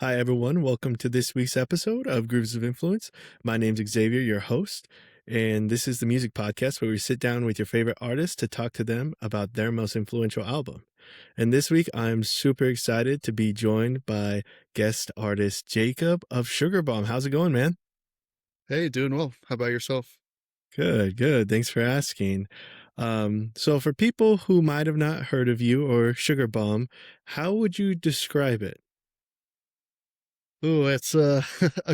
Hi, everyone. Welcome to this week's episode of Grooves of Influence. My name's Xavier, your host, and this is the music podcast where we sit down with your favorite artists to talk to them about their most influential album. And this week, I'm super excited to be joined by guest artist Jacob of Sugar Bomb. How's it going, man? Hey, doing well. How about yourself? Good, good. Thanks for asking. So for people who might have not heard of you or Sugar Bomb, how would you describe it? Ooh, it's a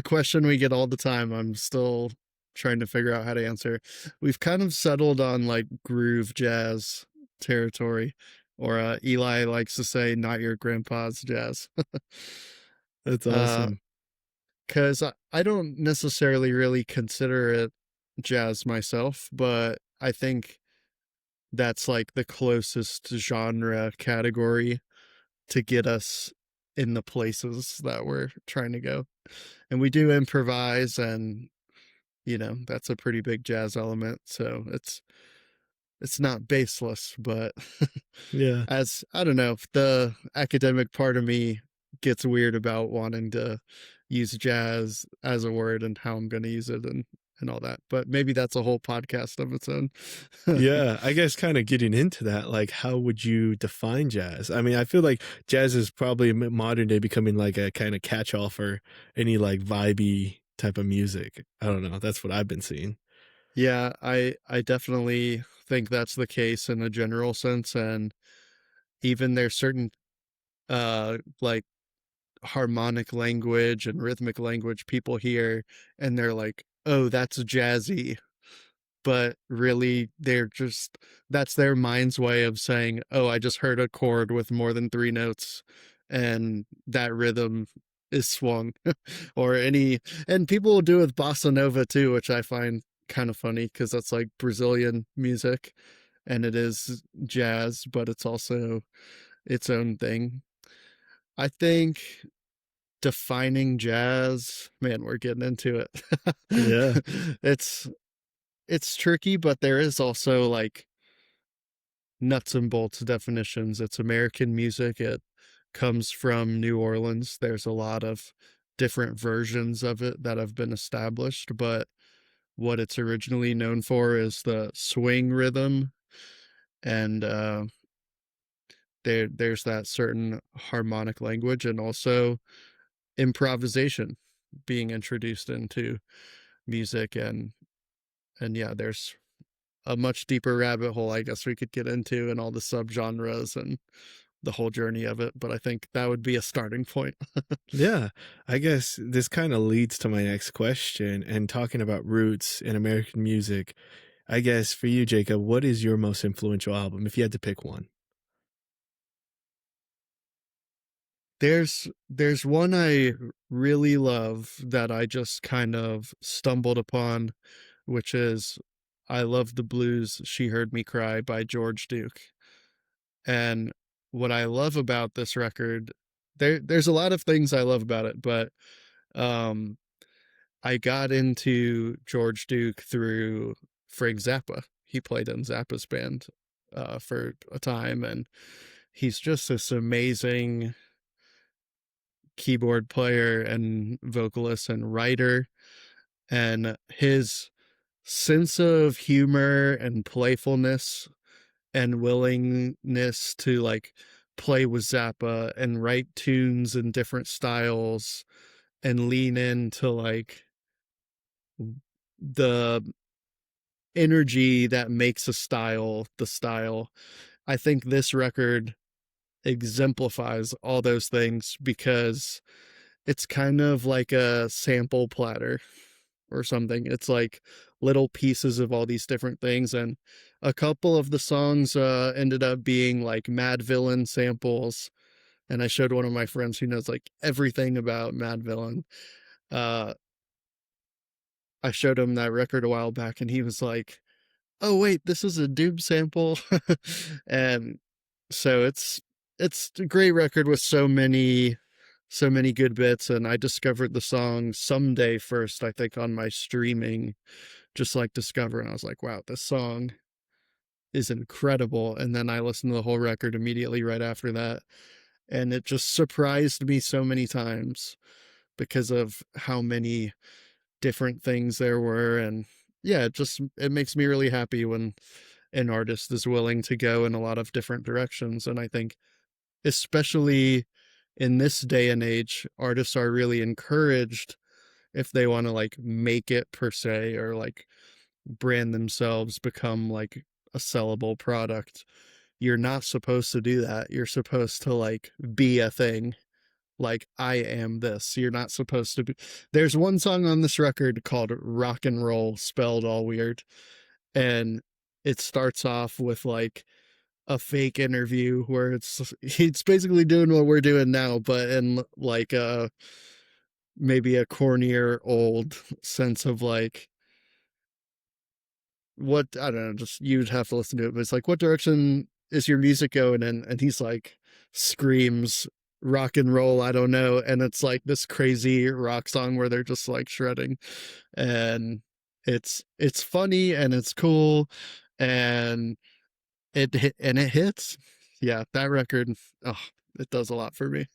question we get all the time. I'm still trying to figure out how to answer. We've kind of settled on like groove jazz territory, or Eli likes to say, "Not your grandpa's jazz." That's uh, awesome. because I don't necessarily really consider it jazz myself, but I think that's like the closest genre category to get us in the places that we're trying to go. And we do improvise, and that's a pretty big jazz element, so it's not baseless, but Yeah. as I don't know, the academic part of me gets weird about wanting to use jazz as a word and how I'm going to use it and all that, but maybe that's a whole podcast of its own. Yeah, I guess kind of getting into that, like, how would you define jazz? I mean, I feel like jazz is probably modern day becoming like a kind of catch all for any like vibey type of music. I don't know. That's what I've been seeing. Yeah, I definitely think that's the case in a general sense, and even there's certain like harmonic language and rhythmic language people hear, and they're like, "Oh, that's jazzy." But really they're just that's their mind's way of saying, "Oh, I just heard a chord with more than 3 notes and that rhythm is swung." or any and people will do it with bossa nova too, which I find kind of funny because that's like Brazilian music, and it is jazz, but it's also its own thing. I think defining jazz, man, we're getting into it. Yeah. it's it's tricky, but there is also like nuts and bolts definitions. It's American music. It comes from New Orleans. There's a lot of different versions of it that have been established, but what it's originally known for is the swing rhythm, and there's that certain harmonic language, and also improvisation being introduced into music, and yeah, there's a much deeper rabbit hole I guess we could get into, and all the subgenres and the whole journey of it, but I think that would be a starting point. Yeah. I guess this kind of leads to my next question and talking about roots in American music. I guess for you, Jacob, what is your most influential album if you had to pick one? There's one I really love that I just kind of stumbled upon, which is I Love the Blues, She Heard Me Cry by George Duke. And what I love about this record, there's a lot of things I love about it, but um I got into George Duke through Frank Zappa. He played in Zappa's band for a time, and he's just this amazing keyboard player and vocalist and writer. And his sense of humor and playfulness and willingness to like play with Zappa and write tunes in different styles and lean into like the energy that makes a style the style. I think this record exemplifies all those things because it's kind of like a sample platter or something. It's like little pieces of all these different things, and a couple of the songs ended up being like Mad Villain samples. And I showed one of my friends who knows like everything about Mad Villain. Uh, I showed him that record a while back, and he was like, "Oh wait, this is a Doom sample." And so it's a great record with so many good bits. And I discovered the song Someday first, I think, on my streaming, just like Discover, and I was like, wow, this song is incredible. And then I listened to the whole record immediately right after that, and it just surprised me so many times because of how many different things there were. And yeah, it makes me really happy when an artist is willing to go in a lot of different directions. And I think especially in this day and age, artists are really encouraged if they want to like make it per se, or like brand themselves, become like a sellable product. You're not supposed to do that. You're supposed to like be a thing. Like, I am this. You're not supposed to be. There's one song on this record called Rock and Roll, spelled all weird. And it starts off with like a fake interview where it's basically doing what we're doing now, but in like maybe a cornier old sense of like, what, I don't know, just you'd have to listen to it, but it's like, what direction is your music going in? And he's like screams rock and roll, I don't know. And it's like this crazy rock song where they're just like shredding. And it's funny and it's cool, and it hits. Yeah, that record, oh, it does a lot for me.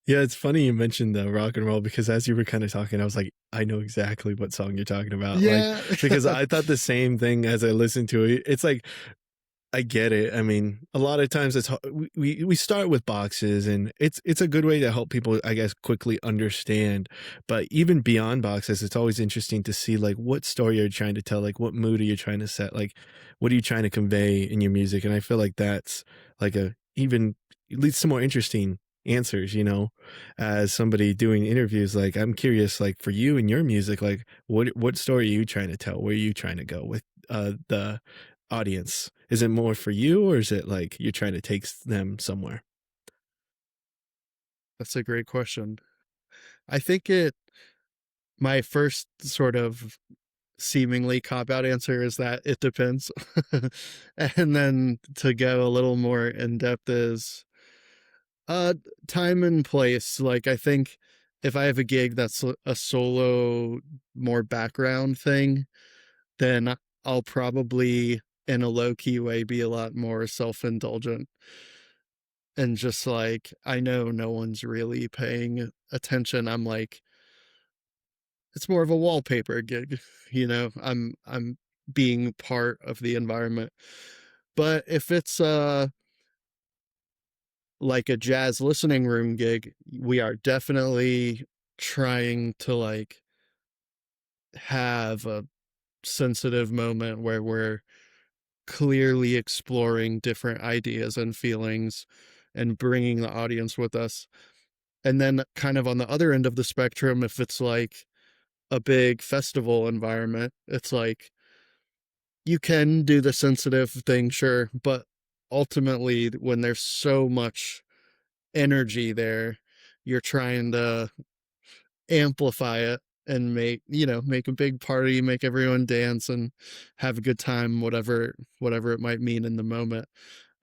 Yeah, it's funny you mentioned the rock and roll, because as you were kind of talking, I was like, I know exactly what song you're talking about. Like, Yeah. because I thought the same thing as I listened to it. It's like, I get it. I mean, a lot of times we start with boxes, and it's a good way to help people, I guess, quickly understand. But even beyond boxes, it's always interesting to see like what story you're trying to tell, like what mood are you trying to set, like what are you trying to convey in your music. And I feel like that's like a even it leads to more interesting answers, as somebody doing interviews. Like, I'm curious, like for you and your music, like what story are you trying to tell? Where are you trying to go with the audience? Is it more for you, or is it like you're trying to take them somewhere? That's a great question. I think my first sort of seemingly cop out answer is that it depends. And then to go a little more in depth is uh time and place. Like, I think if I have a gig that's a solo, more background thing, then I'll probably in a low key way be a lot more self-indulgent, and just like, I know no one's really paying attention. I'm like, it's more of a wallpaper gig, I'm being part of the environment. But if it's like a jazz listening room gig, we are definitely trying to like have a sensitive moment where we're clearly exploring different ideas and feelings and bringing the audience with us. And then kind of on the other end of the spectrum, if it's like a big festival environment, it's like you can do the sensitive thing, sure, but ultimately when there's so much energy there, you're trying to amplify it and make a big party, make everyone dance and have a good time, whatever it might mean in the moment.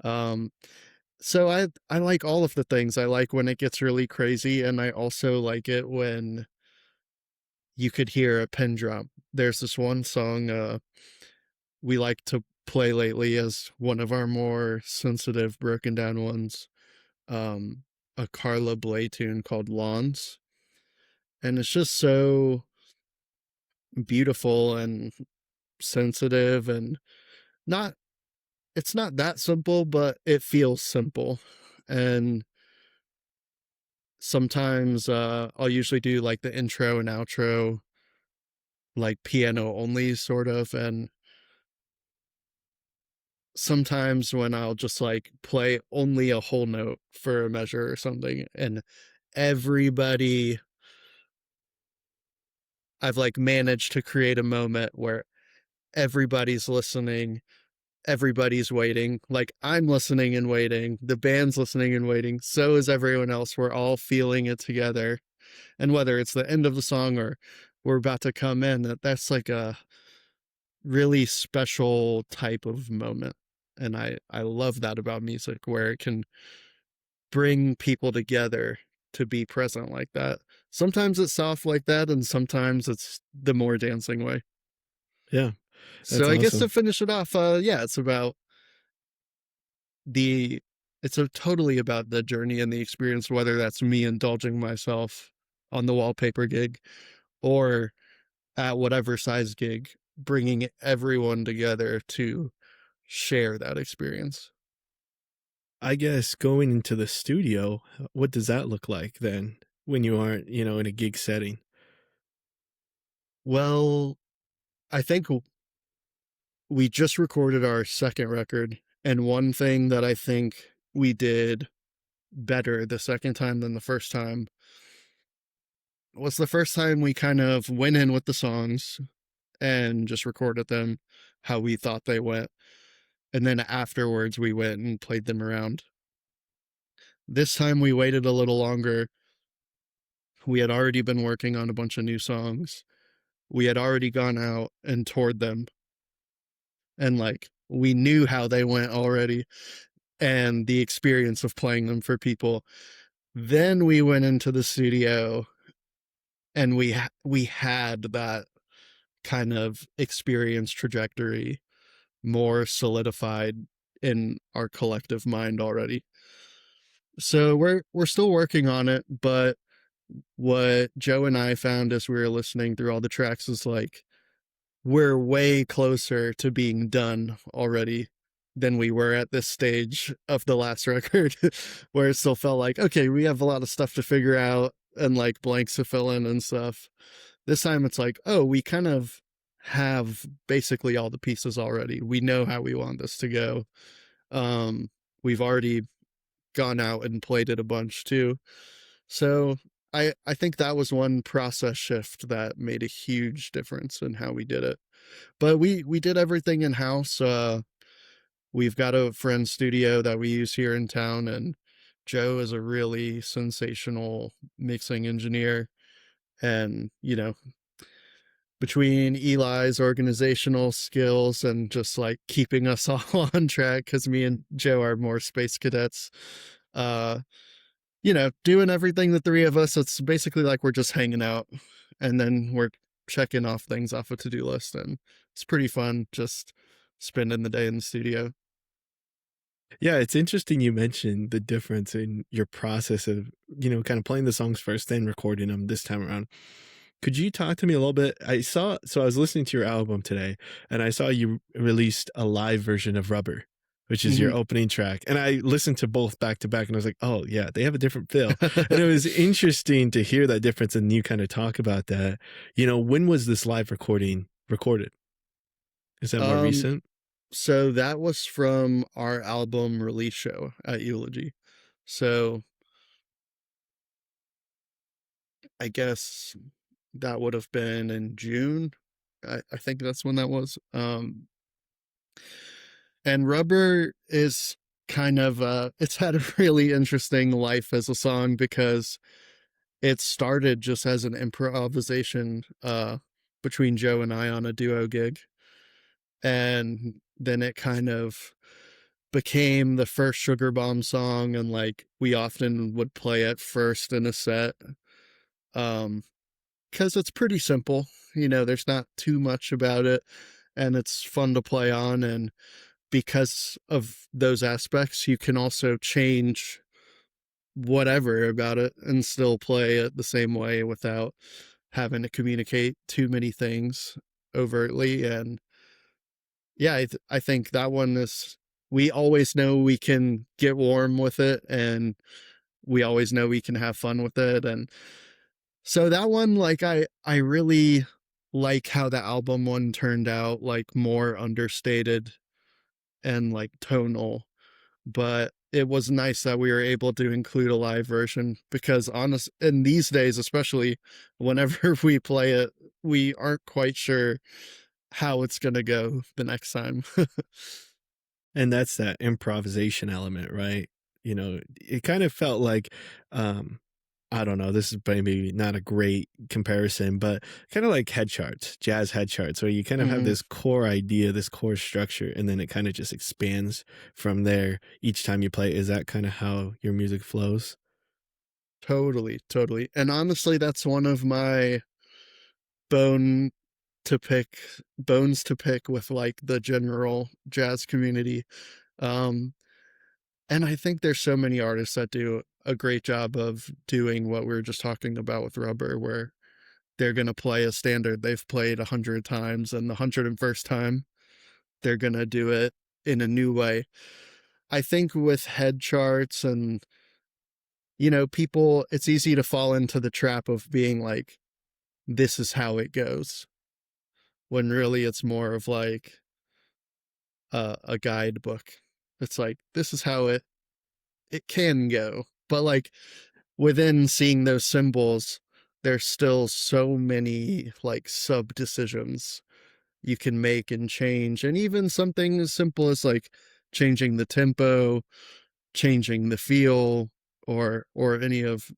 um so I like all of the things. I like when it gets really crazy, and I also like it when you could hear a pin drop. There's this one song we like to play lately as one of our more sensitive, broken down ones. um a Carla Bley tune called Lawns, and it's just so beautiful and sensitive, and not it's not that simple, but it feels simple. And sometimes I'll usually do like the intro and outro like piano only sort of. And sometimes when I'll just like play only a whole note for a measure or something, and everybody I've like managed to create a moment where everybody's listening, everybody's waiting. Like, I'm listening and waiting, the band's listening and waiting, so is everyone else. We're all feeling it together. And whether it's the end of the song or we're about to come in, that's like a really special type of moment. And I love that about music, where it can bring people together to be present like that. Sometimes it's soft like that, and sometimes it's the more dancing way. Yeah, that's So I guess to awesome. finish it off, yeah, it's about the it's a totally about the journey and the experience, whether that's me indulging myself on the wallpaper gig or at whatever size gig, bringing everyone together to share that experience. I guess going into the studio, what does that look like then when you aren't, in a gig setting? Well, I think we just recorded our second record, and one thing that I think we did better the second time than the first time was the first time we kind of went in with the songs and just recorded them how we thought they went. And then afterwards, we went and played them around. This time, we waited a little longer. We had already been working on a bunch of new songs. We had already gone out and toured them. And like, we knew how they went already and the experience of playing them for people. Then we went into the studio and we had that kind of experience trajectory more solidified in our collective mind already. So we're still working on it, but what Joe and I found as we were listening through all the tracks is like we're way closer to being done already than we were at this stage of the last record, where it still felt like, okay, we have a lot of stuff to figure out and like blanks to fill in and stuff. This time it's like, oh, we kind of have basically all the pieces already. We know how we want this to go. We've already gone out and played it a bunch too. So I think that was one process shift that made a huge difference in how we did it. But we did everything in house. We've got a friend studio that we use here in town, and Joe is a really sensational mixing engineer. And between Eli's organizational skills and just like keeping us all on track, because me and Joe are more space cadets, uh, doing everything, the three of us, it's basically like we're just hanging out and then we're checking off things off a to-do list. And it's pretty fun just spending the day in the studio. Yeah, it's interesting you mentioned the difference in your process of, kind of playing the songs first, then recording them this time around. Could you talk to me a little bit? So I was listening to your album today and I saw you released a live version of Rubber, which is your Mhm. opening track. And I listened to both back to back and I was like, oh yeah, they have a different feel. And it was interesting to hear that difference and you kind of talk about that. When was this live recording recorded? Is that more um, recent? so that was from our album release show at Eulogy. So I guess that would have been in June. I think that's when that was. And Rubber is kind of it's had a really interesting life as a song because it started just as an improvisation between Joe and I on a duo gig, and then it kind of became the first Sugar Bomb song, and like we often would play it first in a set um because it's pretty simple. There's not too much about it and it's fun to play on, and because of those aspects, you can also change whatever about it and still play it the same way without having to communicate too many things overtly. And yeah, I think that one is, we always know we can get warm with it and we always know we can have fun with it. And so that one, like, I really like how the album one turned out, like more understated and like tonal, but it was nice that we were able to include a live version because honest in these days, especially whenever we play it, we aren't quite sure how it's going to go the next time. And that's that improvisation element, right? It kind of felt like, um, I don't know, this is maybe not a great comparison, but kind of like head charts, jazz head charts, where you kind of have Mhm. this core idea, this core structure, and then it kind of just expands from there each time you play. Is that kind of how your music flows? Totally, totally. And honestly, that's one of my bone to pick bones to pick with like the general jazz community. Um And I think there's so many artists that do a great job of doing what we were just talking about with rubber, where they're going to play a standard they've played 100 times, and the 101st time they're going to do it in a new way. I think with head charts and, people, it's easy to fall into the trap of being like, this is how it goes, when really it's more of like a guidebook. It's like, this is how it can go. But like within seeing those symbols, there's still so many like sub decisions you can make and change. And even something as simple as like changing the tempo, changing the feel, or any of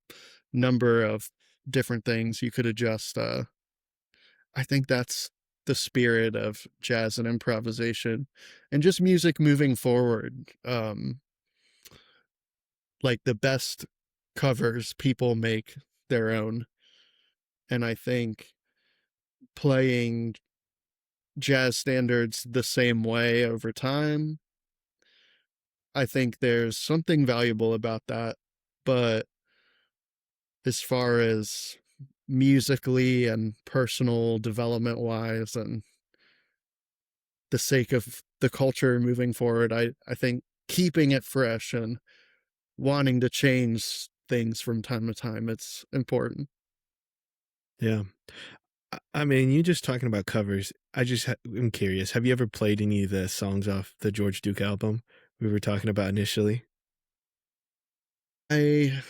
number of different things you could adjust. I think that's the spirit of jazz and improvisation and just music moving forward. Like the best covers people make their own. And I think playing jazz standards the same way over time, I think there's something valuable about that. But as far as musically and personal development wise and the sake of the culture moving forward, I think keeping it fresh and wanting to change things from time to time, it's important. Yeah. I mean, you just talking about covers. I'm curious. Have you ever played any of the songs off the George Duke album we were talking about initially? I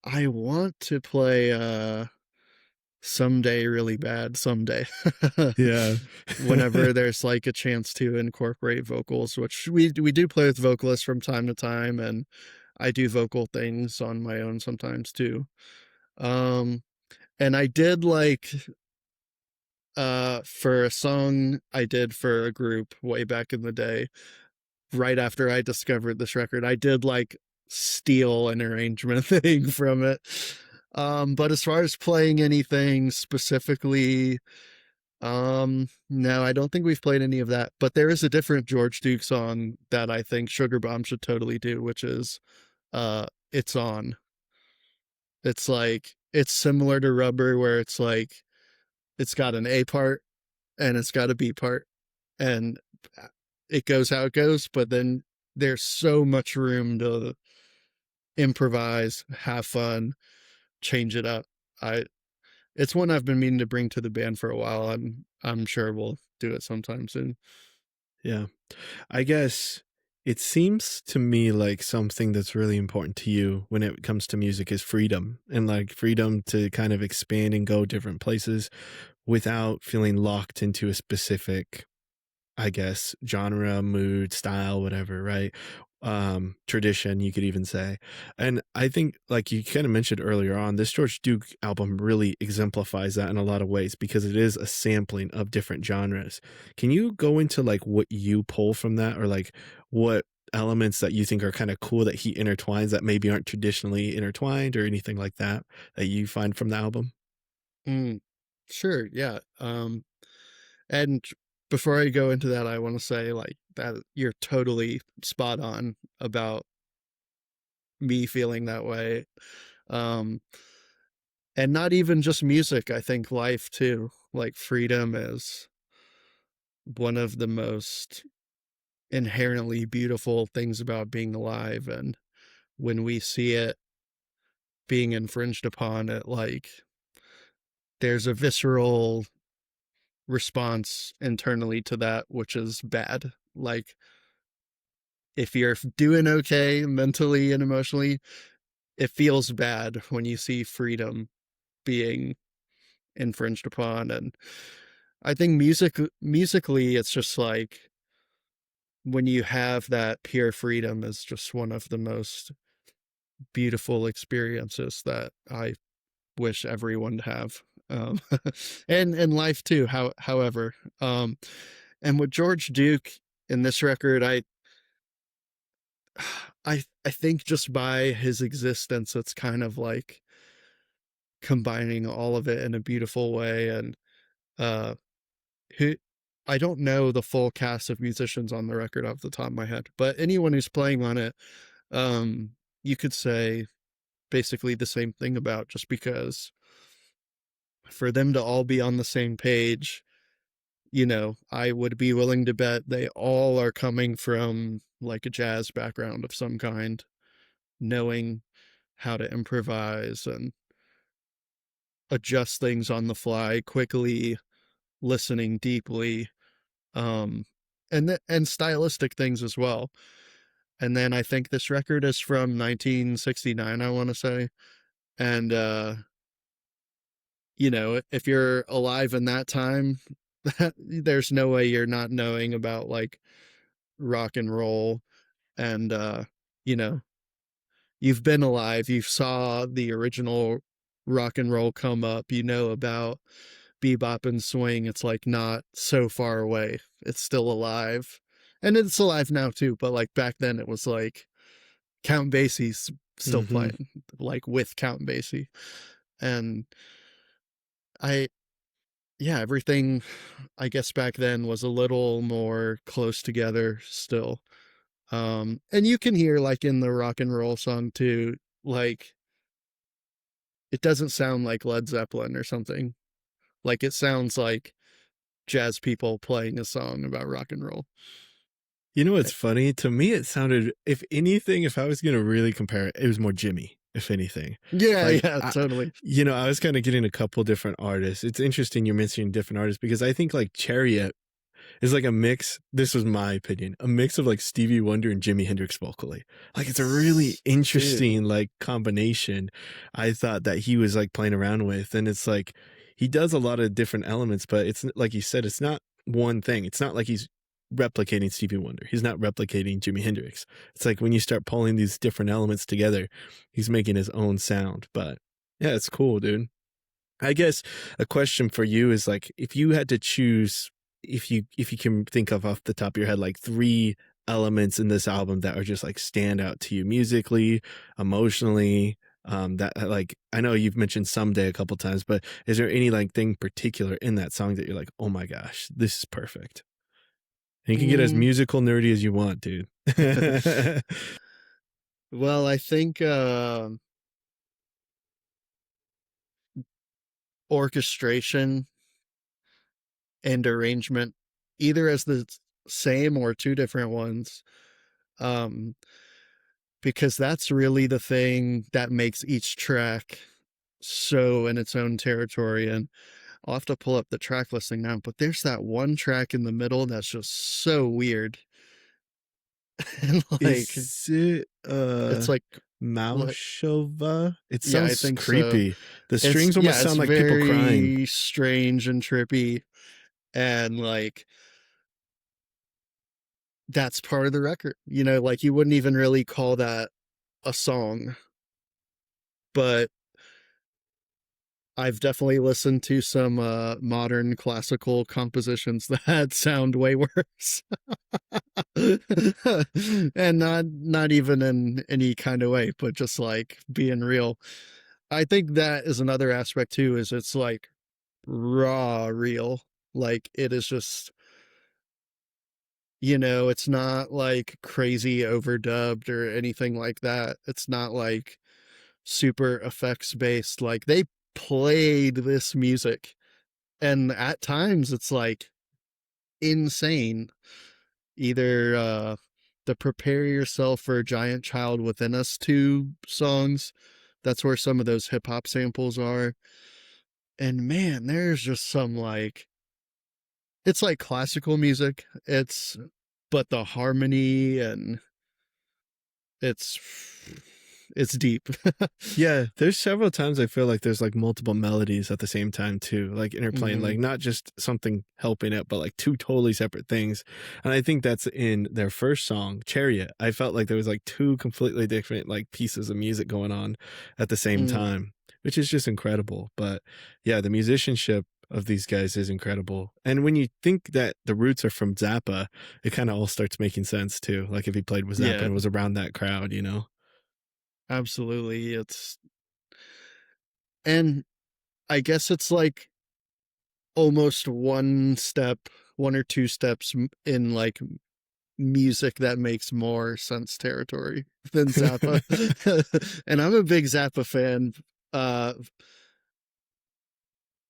I want to play someday really bad someday. Yeah. Whenever there's like a chance to incorporate vocals, which we do play with vocalists from time to time, and I do vocal things on my own sometimes too. Um and I did like for a song I did for a group way back in the day, right after I discovered this record, I did like steal an arrangement thing from it. But as far as playing anything specifically, no, I don't think we've played any of that. But there is a different George Duke song that I think Sugar Bomb should totally do, which is It's On. It's like it's similar to Rubber, where it's like it's got an A part and it's got a B part, and it goes how it goes, but then there's so much room to improvise, have fun, change it up. I It's one I've been meaning to bring to the band for a while. I'm sure we'll do it sometime soon. Yeah. I guess it seems to me like something that's really important to you when it comes to music is freedom, and like freedom to kind of expand and go different places without feeling locked into a specific, I guess, genre, mood, style, whatever, right? Tradition, you could even say. And I think, like you kind of mentioned earlier on, this George Duke album really exemplifies that in a lot of ways because it is a sampling of different genres. Can you go into like what you pull from that, or like what elements that you think are kind of cool that he intertwines that maybe aren't traditionally intertwined, or anything like that that you find from the album? Mm, sure, yeah. And before I go into that, I want to say like that you're totally spot on about me feeling that way. Um, and not even just music, I think life too. Like freedom is one of the most inherently beautiful things about being alive. And when we see it being infringed upon, it like there's a visceral response internally to that, which is bad. Like if you're doing okay mentally and emotionally, it feels bad when you see freedom being infringed upon. And I think musically it's just like when you have that pure freedom is just one of the most beautiful experiences that I wish everyone to have. Um, and life too. However, and with George Duke in this record, I think just by his existence, it's kind of like combining all of it in a beautiful way. And uh, who I don't know the full cast of musicians on the record off the top of my head, but anyone who's playing on it, um, you could say basically the same thing about, just because for them to all be on the same page, I would be willing to bet they all are coming from like a jazz background of some kind, knowing how to improvise and adjust things on the fly quickly, listening deeply, um, and stylistic things as well. And then I think this record is from 1969, I want to say. And if you're alive in that time, there's no way you're not knowing about like rock and roll. And you know, you've been alive, you saw the original rock and roll come up, about bebop and swing. It's like not so far away. It's still alive. And it's alive now too, but like back then it was like Count Basie's still Mm-hmm. playing, like with Count Basie. And I yeah, everything I guess back then was a little more close together still. And you can hear like in the rock and roll song too, like it doesn't sound like Led Zeppelin or something. Like it sounds like jazz people playing a song about rock and roll. You know what's funny? To me, it sounded, if anything, if I was going to really compare it, it was more Jimmy, if anything. Yeah, Like, yeah, totally. I was kind of getting a couple different artists. It's interesting you're mentioning different artists because I think like Chariot is like a mix. This was my opinion, a mix of like Stevie Wonder and Jimi Hendrix vocally. Like it's a really Dude. interesting like combination. I thought that he was like playing around with, and it's like he does a lot of different elements, but it's like you said, it's not one thing. It's not like he's replicating Stevie Wonder. He's not replicating Jimi Hendrix. It's like when you start pulling these different elements together, he's making his own sound. But yeah, it's cool, dude. I guess a question for you is like if you had to choose, if you can think of off the top of your head like three elements in this album that are just like stand out to you musically, emotionally, that like I know you've mentioned Someday a couple times, but is there any like thing particular in that song that you're like, oh my gosh, this is perfect? And you can get as Mm. musical nerdy as you want, dude. Well, I think orchestration and arrangement, either as the same or two different ones, um, because that's really the thing that makes each track so in its own territory. And I'll have to pull up the track listing now, but there's that one track in the middle that's just so weird. And like Is it it's like Maushova? It yeah, I sounds think so. creepy. The strings almost It's sound like people crying. very strange and trippy, and like that's part of the record. Like you wouldn't even really call that a song, but I've definitely listened to some modern classical compositions that sound way worse. And not even in any kind of way, but just like being real. I think that is another aspect too, is it's like raw real. Like it is just, it's not like crazy overdubbed or anything like that. It's not like super effects based. Like they played this music, and at times it's like insane. Either the Prepare Yourself for a Giant Child Within Us 2 songs, that's where some of those hip hop samples are. And man, there's just some like, it's like classical music. But the harmony and it's, it's deep. Yeah, there's several times I feel like there's like multiple melodies at the same time too, like interplaying, Hmm. like not just something helping it, but like two totally separate things. And I think that's in their first song, Chariot. I felt like there was like two completely different like pieces of music going on at the same Mm, time, which is just incredible. But yeah, the musicianship of these guys is incredible. And when you think that the roots are from Zappa, it kind of all starts making sense too. Like if he played with Zappa yeah, and was around that crowd, you know? absolutely. And I guess it's like almost one step. one or two steps in like music that makes more sense territory than Zappa. And I'm a big Zappa fan, uh,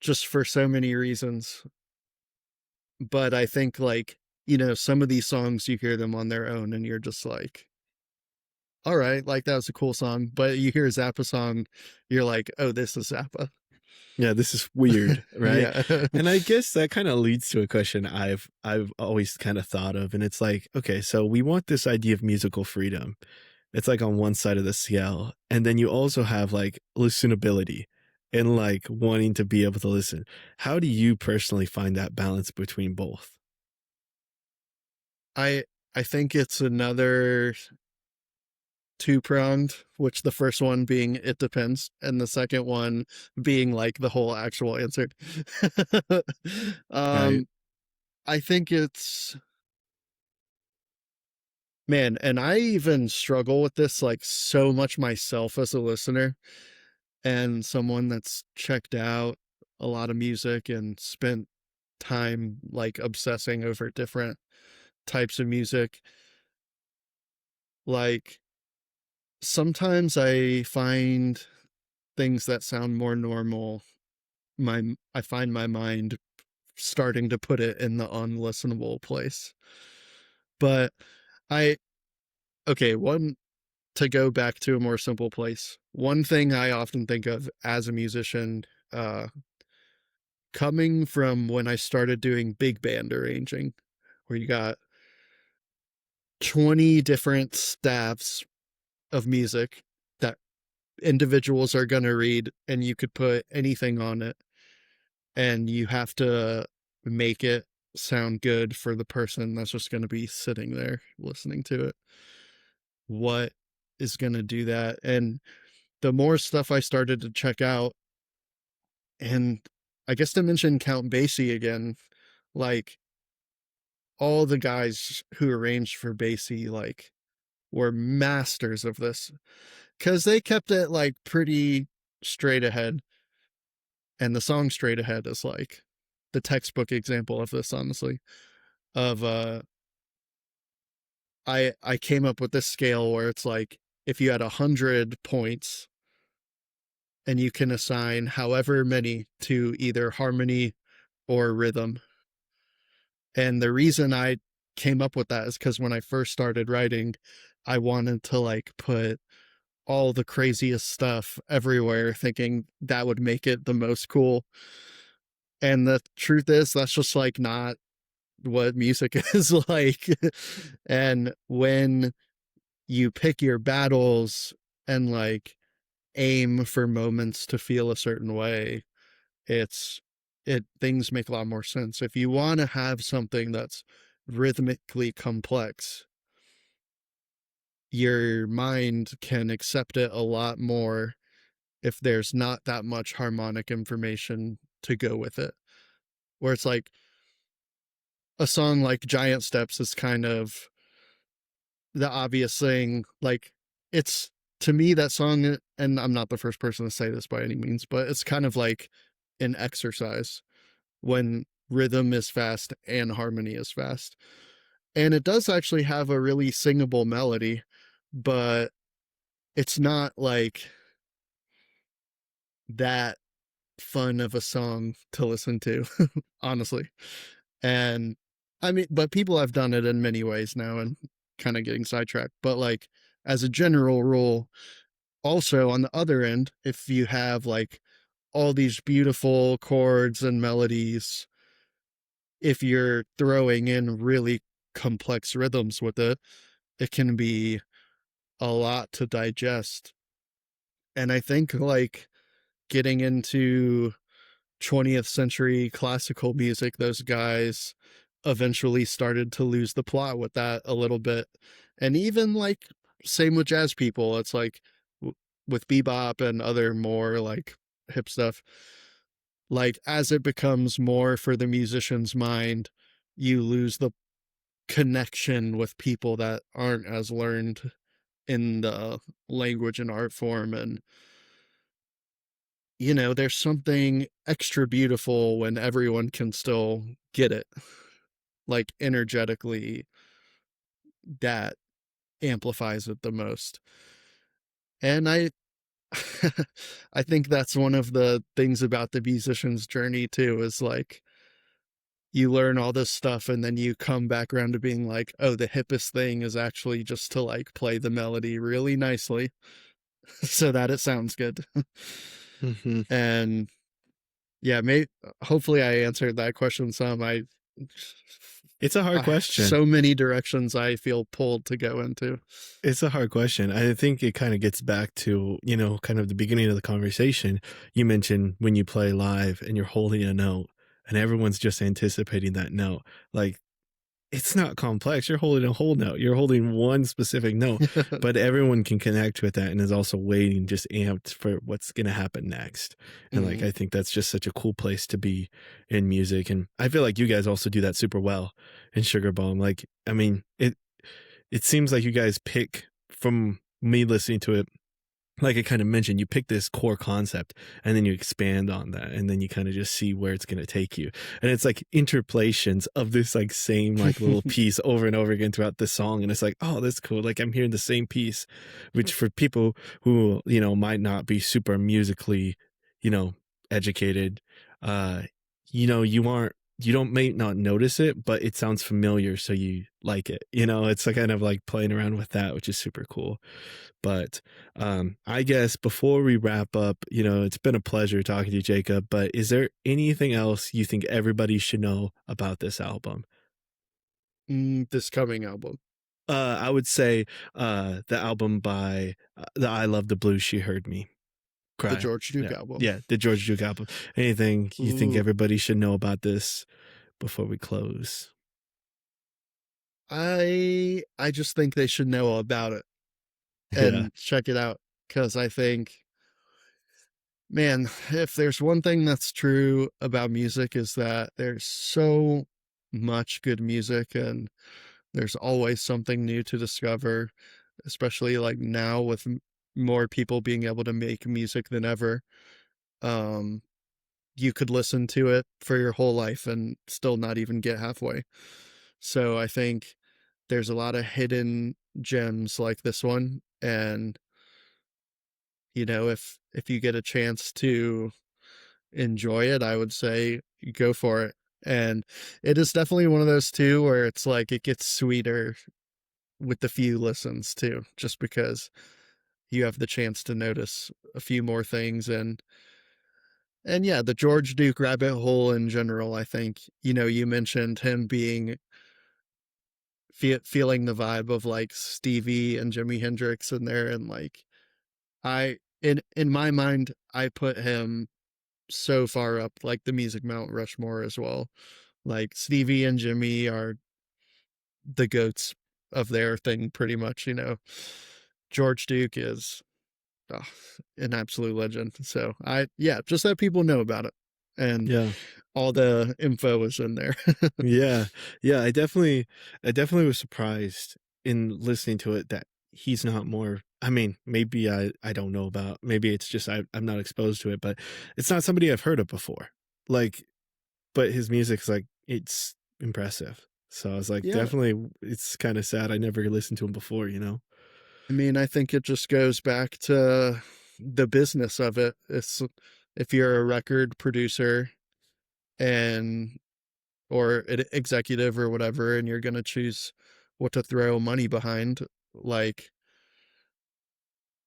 just for so many reasons. But I think like, some of these songs you hear them on their own and you're just like, all right, like that was a cool song. But you hear a Zappa song, you're like, oh, this is Zappa. Yeah, this is weird, right? Yeah. And I guess that kind of leads to a question I've always kind of thought of, and it's like, okay, so we want this idea of musical freedom. It's like on one side of the scale, and then you also have like listenability and like wanting to be able to listen. How do you personally find that balance between both? I I think it's another two-pronged, which the first one being it depends, and the second one being like the whole actual answer. Right. um I think it's, man, and I even struggle with this like so much myself as a listener and someone that's checked out a lot of music and spent time like obsessing over different types of music. Like sometimes I find things that sound more normal, I find my mind starting to put it in the unlistenable place. But I okay, one to go back to a more simple place. One thing I often think of as a musician, uh, coming from when I started doing big band arranging, where you got 20 different staffs of music that individuals are going to read, and you could put anything on it, and you have to make it sound good for the person that's just going to be sitting there listening to it. What is going to do that? And the more stuff I started to check out, and I guess to mention Count Basie again, like all the guys who arranged for Basie, like were masters of this because they kept it like pretty straight ahead. And the song Straight Ahead is like the textbook example of this, honestly. Of I came up with this scale where it's like if you had 100 points and you can assign however many to either harmony or rhythm. And the reason I came up with that is because when I first started writing, I wanted to like put all the craziest stuff everywhere, thinking that would make it the most cool. And the truth is, that's just like not what music is like. And when you pick your battles and like aim for moments to feel a certain way, it's things make a lot more sense. If you want to have something that's rhythmically complex, your mind can accept it a lot more if there's not that much harmonic information to go with it. Where it's like a song like Giant Steps is kind of the obvious thing. Like it's, to me, that song, and I'm not the first person to say this by any means, but it's kind of like an exercise when rhythm is fast and harmony is fast. And it does actually have a really singable melody, but it's not like that fun of a song to listen to, honestly. And I mean, but people have done it in many ways now and kind of getting sidetracked. But like, as a general rule, also on the other end, if you have like all these beautiful chords and melodies, if you're throwing in really complex rhythms with it, it can be a lot to digest. And I think like getting into 20th century classical music, those guys eventually started to lose the plot with that a little bit. And even like, same with jazz people, it's like with bebop and other more like hip stuff, like as it becomes more for the musician's mind, you lose the connection with people that aren't as learned in the language and art form. And there's something extra beautiful when everyone can still get it. like energetically, that amplifies it the most. And I think that's one of the things about the musician's journey too, is like you learn all this stuff and then you come back around to being like, oh, the hippest thing is actually just to like play the melody really nicely so that it sounds good. Hmm. And yeah, hopefully I answered that question some. It's a hard question. So many directions I feel pulled to go into. It's a hard question. I think it kind of gets back to, kind of the beginning of the conversation. You mentioned when you play live and you're holding a note and everyone's just anticipating that note. Like, it's not complex. You're holding a whole note. You're holding one specific note, but everyone can connect with that and is also waiting, just amped for what's going to happen next. And like, Mm. I think that's just such a cool place to be in music. And I feel like you guys also do that super well in Sugar Bomb. Like, I mean, it seems like you guys pick, from me listening to it, like I kind of mentioned, you pick this core concept and then you expand on that and then you kind of just see where it's going to take you. And it's like interpolations of this like same like little piece over and over again throughout the song. And it's like, oh, that's cool. Like I'm hearing the same piece, which for people who, might not be super musically, you know, educated, you don't may not notice it, but it sounds familiar. So you like it, it's like kind of like playing around with that, which is super cool. But I guess before we wrap up, it's been a pleasure talking to you, Jacob. But is there anything else you think everybody should know about this album? This coming album, I would say the album by the I Love the Blues She Heard Me the Cry. George Duke Yeah, album. yeah, the George Duke album. Anything you think Ooh, everybody should know about this before we close? I just think they should know about it Yeah, and check it out, because I think, man, if there's one thing that's true about music is that there's so much good music and there's always something new to discover, especially like now with more people being able to make music than ever. Um, you could listen to it for your whole life and still not even get halfway. So I think there's a lot of hidden gems like this one, and if you get a chance to enjoy it, I would say go for it. And it is definitely one of those too where it's like it gets sweeter with the few listens too, just because you have the chance to notice a few more things. And yeah, the George Duke rabbit hole in general, I think, you mentioned him being feeling the vibe of like Stevie and Jimi Hendrix in there, and like in my mind, I put him so far up like the music Mount Rushmore as well. Like Stevie and Jimmy are the goats of their thing pretty much. George Duke is, oh, an absolute legend. So yeah, just that people know about it, and yeah. all the info is in there. Yeah. Yeah, I definitely was surprised in listening to it that he's not more. I mean, maybe I don't know about, maybe it's just I'm not exposed to it, but it's not somebody I've heard of before. Like, but his music's like, it's impressive. So I was like, Yeah, definitely, it's kind of sad I never listened to him before. I mean, I think it just goes back to the business of it. It's if you're a record producer and or an executive or whatever, and you're going to choose what to throw money behind, like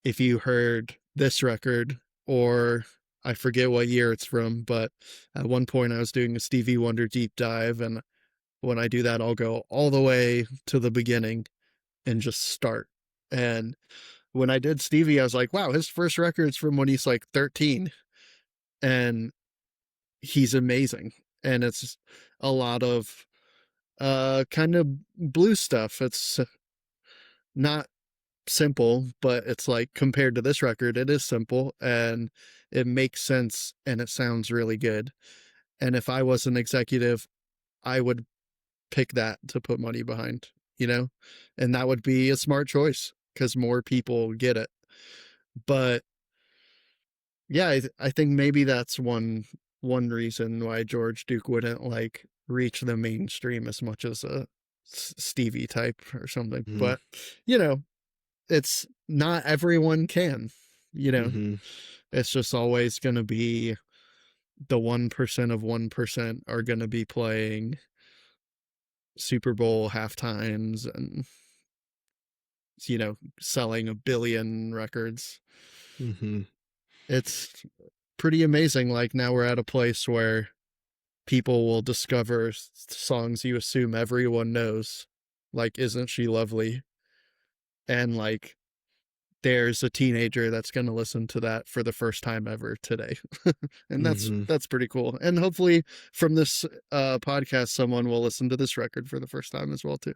if you heard this record, or I forget what year it's from, but at one point I was doing a Stevie Wonder deep dive, and when I do that, I'll go all the way to the beginning and just start. And when I did Stevie, I was like, wow, his first record's from when he's like 13, and he's amazing. And it's a lot of kind of blues stuff. It's not simple, but it's like compared to this record, it is simple and it makes sense and it sounds really good. And if I was an executive, I would pick that to put money behind, you know? And that would be a smart choice because more people get it. But yeah, I think maybe that's one reason why George Duke wouldn't like reach the mainstream as much as a Stevie type or something. Mm-hmm. But, it's not everyone can, you know, Mm-hmm. it's just always going to be the 1% of 1% are going to be playing Super Bowl halftimes and, selling a billion records. Mm-hmm. It's pretty amazing. Like now we're at a place where people will discover songs you assume everyone knows, like Isn't She Lovely? And like there's a teenager that's going to listen to that for the first time ever today. And that's Mm-hmm. that's pretty cool. And hopefully from this podcast someone will listen to this record for the first time as well too.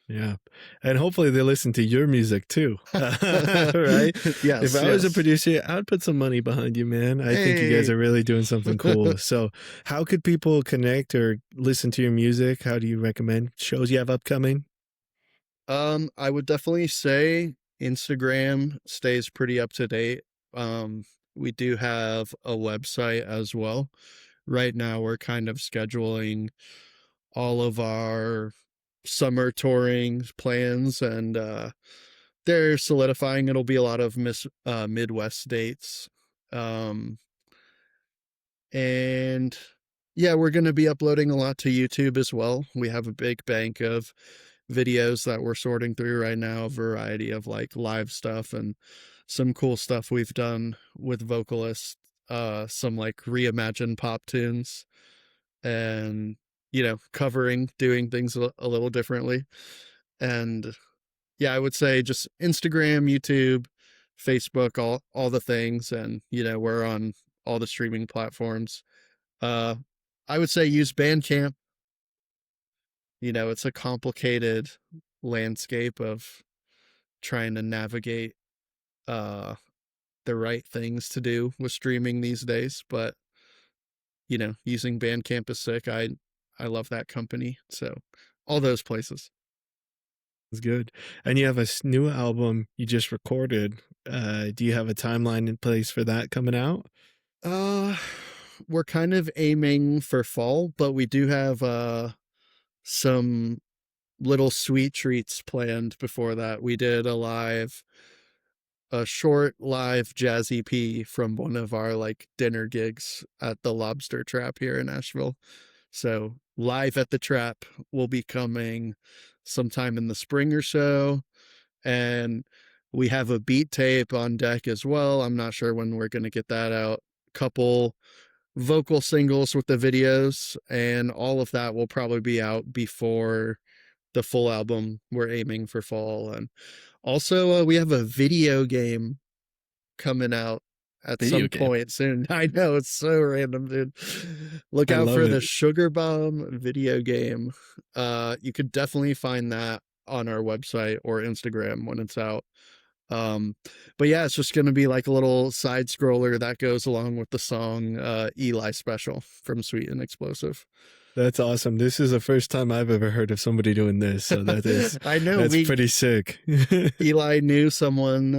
Yeah. And hopefully they listen to your music too. Right? If Yes, I was a yes. producer, I'd put some money behind you, man. I think you guys Hey. are really doing something cool. So, how could people connect or listen to your music? How do you recommend shows you have upcoming? I would definitely say Instagram stays pretty up to date. Um, we do have a website as well. Right now, we're kind of scheduling all of our summer touring plans, and they're solidifying. It'll be a lot of Midwest dates. Um, and yeah, we're going to be uploading a lot to YouTube as well. We have a big bank of videos that we're sorting through right now, a variety of like live stuff and some cool stuff we've done with vocalists, some like reimagined pop tunes and covering, doing things a little differently. And yeah, I would say just Instagram, YouTube, Facebook, all the things, and we're on all the streaming platforms. uh I would say use Bandcamp. It's a complicated landscape of trying to navigate uh the right things to do with streaming these days, but using Bandcamp is sick. I love that company. So all those places. It's good. And you have a new album you just recorded. Do you have a timeline in place for that coming out? uh we're kind of aiming for fall, but we do have some little sweet treats planned before that. We did a short live jazz EP from one of our like dinner gigs at the Lobster Trap here in Asheville. So live at the Trap will be coming sometime in the spring or so. And we have a beat tape on deck as well. I'm not sure when we're going to get that out. Couple vocal singles with the videos, and all of that will probably be out before the full album. We're aiming for fall. And also we have a video game coming out at Video some game. point soon. I know, it's so random, dude. Look I out love for the it. Sugar Bomb video game. You could definitely find that on our website or Instagram when it's out. Um, but yeah, it's just gonna be like a little side scroller that goes along with the song Eli Special from Sweet and Explosive. That's awesome. This is the first time I've ever heard of somebody doing this, so I know, that's we pretty sick. Eli knew someone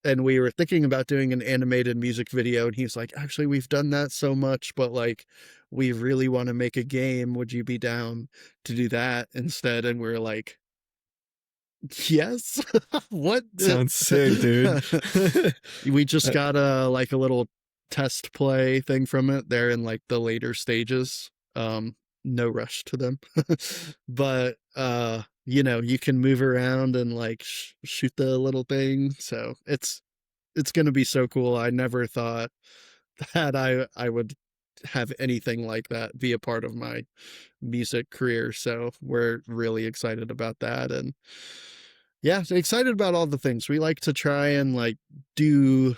and we were thinking about doing an animated music video, and he's like, actually we've done that so much, but like we really want to make a game, would you be down to do that instead? And we're like, yes. What? Sounds sick, dude. We just got a like a little test play thing from it. They're in like the later stages. No rush to them. But you can move around and like shoot the little thing. So it's going to be so cool. I never thought that I would have anything like that be a part of my music career. So we're really excited about that. And yeah, excited about all the things. We like to try and like do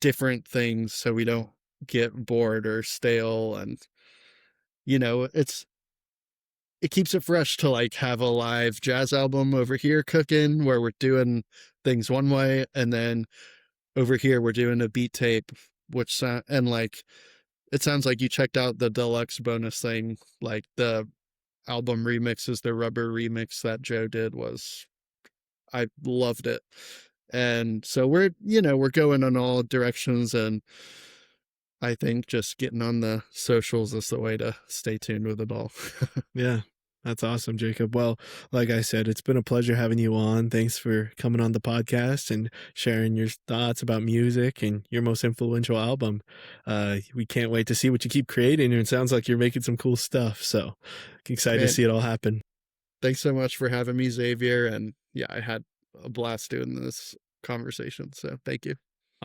different things so we don't get bored or stale. And it keeps it fresh to like have a live jazz album over here cooking where we're doing things one way, and then over here we're doing a beat tape, and like it sounds like you checked out the deluxe bonus thing. Like the album remixes, the rubber remix that Joe did was, I loved it. And so we're going in all directions, and I think just getting on the socials is the way to stay tuned with it all. Yeah. That's awesome, Jacob. Well, like I said, it's been a pleasure having you on. Thanks for coming on the podcast and sharing your thoughts about music and your most influential album. We can't wait to see what you keep creating, and it sounds like you're making some cool stuff. So excited to Man, see it all happen. thanks so much for having me, Xavier. And yeah, I had a blast doing this conversation. So thank you.